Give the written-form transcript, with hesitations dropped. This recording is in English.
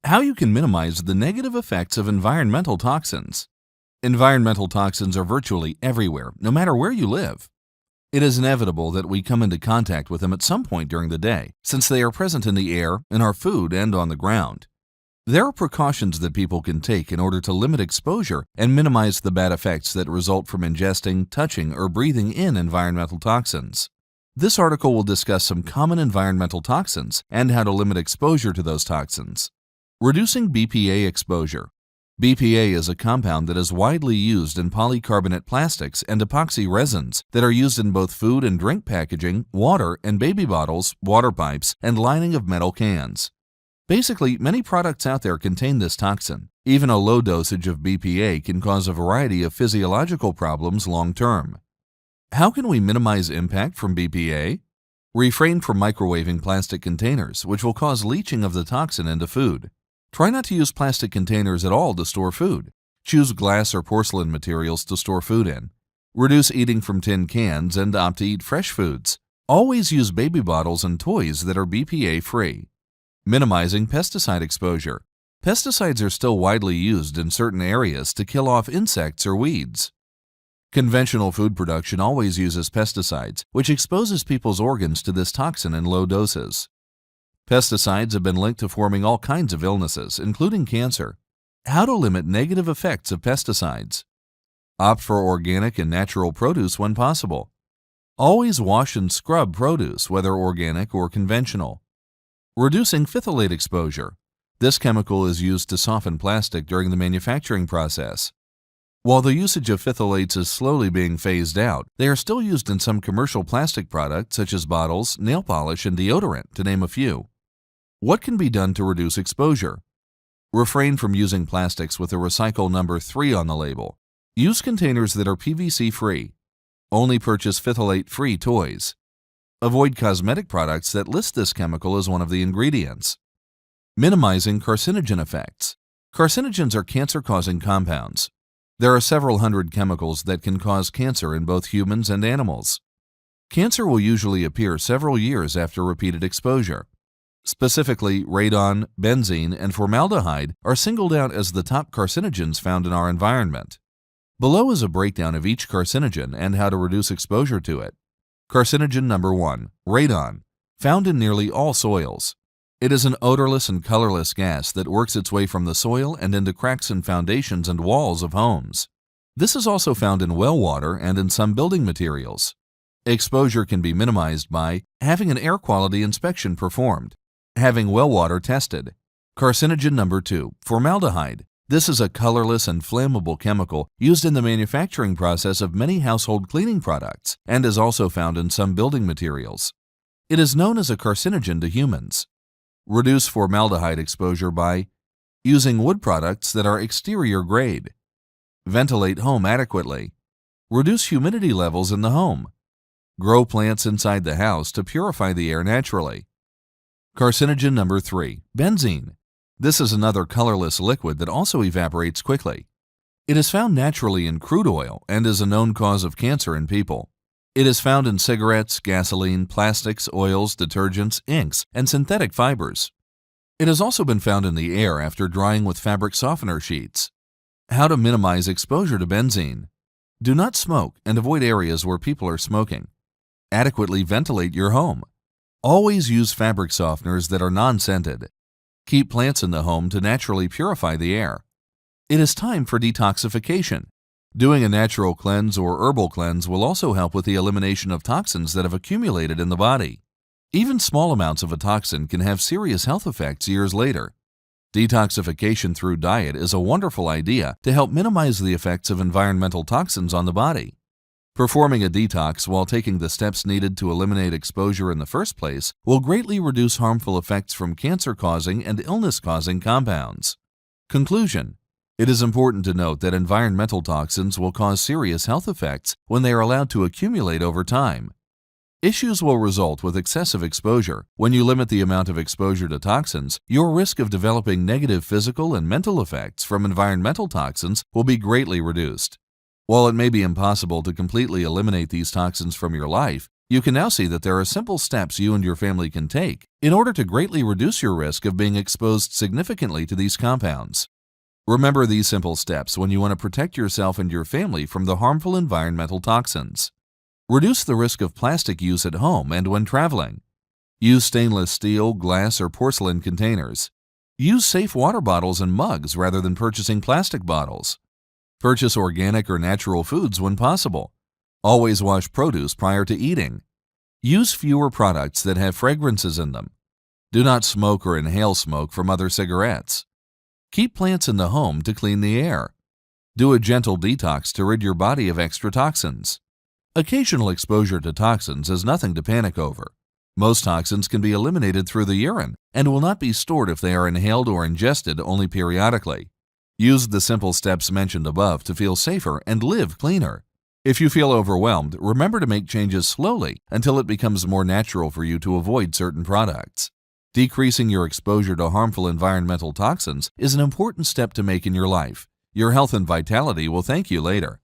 How you can minimize the negative effects of environmental toxins. Environmental toxins are virtually everywhere, no matter where you live. It is inevitable that we come into contact with them at some point during the day, since they are present in the air, in our food, and on the ground. There are precautions that people can take in order to limit exposure and minimize the bad effects that result from ingesting, touching, or breathing in environmental toxins. This article will discuss some common environmental toxins and how to limit exposure to those toxins. Reducing BPA exposure. BPA is a compound that is widely used in polycarbonate plastics and epoxy resins that are used in both food and drink packaging, water and baby bottles, water pipes, and lining of metal cans. Basically, many products out there contain this toxin. Even a low dosage of BPA can cause a variety of physiological problems long term. How can we minimize impact from BPA? Refrain from microwaving plastic containers, which will cause leaching of the toxin into food. Try not to use plastic containers at all to store food. Choose glass or porcelain materials to store food in. Reduce eating from tin cans and opt to eat fresh foods. Always use baby bottles and toys that are BPA-free. Minimizing pesticide exposure. Pesticides are still widely used in certain areas to kill off insects or weeds. Conventional food production always uses pesticides, which exposes people's organs to this toxin in low doses. Pesticides have been linked to forming all kinds of illnesses, including cancer. How to limit negative effects of pesticides. Opt for organic and natural produce when possible. Always wash and scrub produce, whether organic or conventional. Reducing phthalate exposure. This chemical is used to soften plastic during the manufacturing process. While the usage of phthalates is slowly being phased out, they are still used in some commercial plastic products such as bottles, nail polish, and deodorant, to name a few. What can be done to reduce exposure? Refrain from using plastics with a recycle number 3 on the label. Use containers that are PVC-free. Only purchase phthalate-free toys. Avoid cosmetic products that list this chemical as one of the ingredients. Minimizing carcinogen effects. Carcinogens are cancer-causing compounds. There are several hundred chemicals that can cause cancer in both humans and animals. Cancer will usually appear several years after repeated exposure. Specifically, radon, benzene, and formaldehyde are singled out as the top carcinogens found in our environment. Below is a breakdown of each carcinogen and how to reduce exposure to it. Carcinogen number 1, radon, found in nearly all soils. It is an odorless and colorless gas that works its way from the soil and into cracks in foundations and walls of homes. This is also found in well water and in some building materials. Exposure can be minimized by having an air quality inspection performed, having well water tested. Carcinogen number 2, formaldehyde. This is a colorless and flammable chemical used in the manufacturing process of many household cleaning products and is also found in some building materials. It is known as a carcinogen to humans. Reduce formaldehyde exposure by using wood products that are exterior grade. Ventilate home adequately. Reduce humidity levels in the home. Grow plants inside the house to purify the air naturally. Carcinogen number 3, benzene. This is another colorless liquid that also evaporates quickly. It is found naturally in crude oil and is a known cause of cancer in people. It is found in cigarettes, gasoline, plastics, oils, detergents, inks, and synthetic fibers. It has also been found in the air after drying with fabric softener sheets. How to minimize exposure to benzene. Do not smoke and avoid areas where people are smoking. Adequately ventilate your home. Always use fabric softeners that are non-scented. Keep plants in the home to naturally purify the air. It is time for detoxification. Doing a natural cleanse or herbal cleanse will also help with the elimination of toxins that have accumulated in the body. Even small amounts of a toxin can have serious health effects years later. Detoxification through diet is a wonderful idea to help minimize the effects of environmental toxins on the body. Performing a detox while taking the steps needed to eliminate exposure in the first place will greatly reduce harmful effects from cancer-causing and illness-causing compounds. Conclusion. It is important to note that environmental toxins will cause serious health effects when they are allowed to accumulate over time. Issues will result with excessive exposure. When you limit the amount of exposure to toxins, your risk of developing negative physical and mental effects from environmental toxins will be greatly reduced. While it may be impossible to completely eliminate these toxins from your life, You can now see that there are simple steps you and your family can take in order to greatly reduce your risk of being exposed significantly to these compounds. Remember these simple steps when you want to protect yourself and your family from the harmful environmental toxins. Reduce the risk of plastic use at home and when traveling. Use stainless steel, glass, or porcelain containers. Use safe water bottles and mugs rather than purchasing plastic bottles. Purchase organic or natural foods when possible. Always wash produce prior to eating. Use fewer products that have fragrances in them. Do not smoke or inhale smoke from other cigarettes. Keep plants in the home to clean the air. Do a gentle detox to rid your body of extra toxins. Occasional exposure to toxins is nothing to panic over. Most toxins can be eliminated through the urine and will not be stored if they are inhaled or ingested only periodically. Use the simple steps mentioned above to feel safer and live cleaner. If you feel overwhelmed, remember to make changes slowly until it becomes more natural for you to avoid certain products. Decreasing your exposure to harmful environmental toxins is an important step to make in your life. Your health and vitality will thank you later.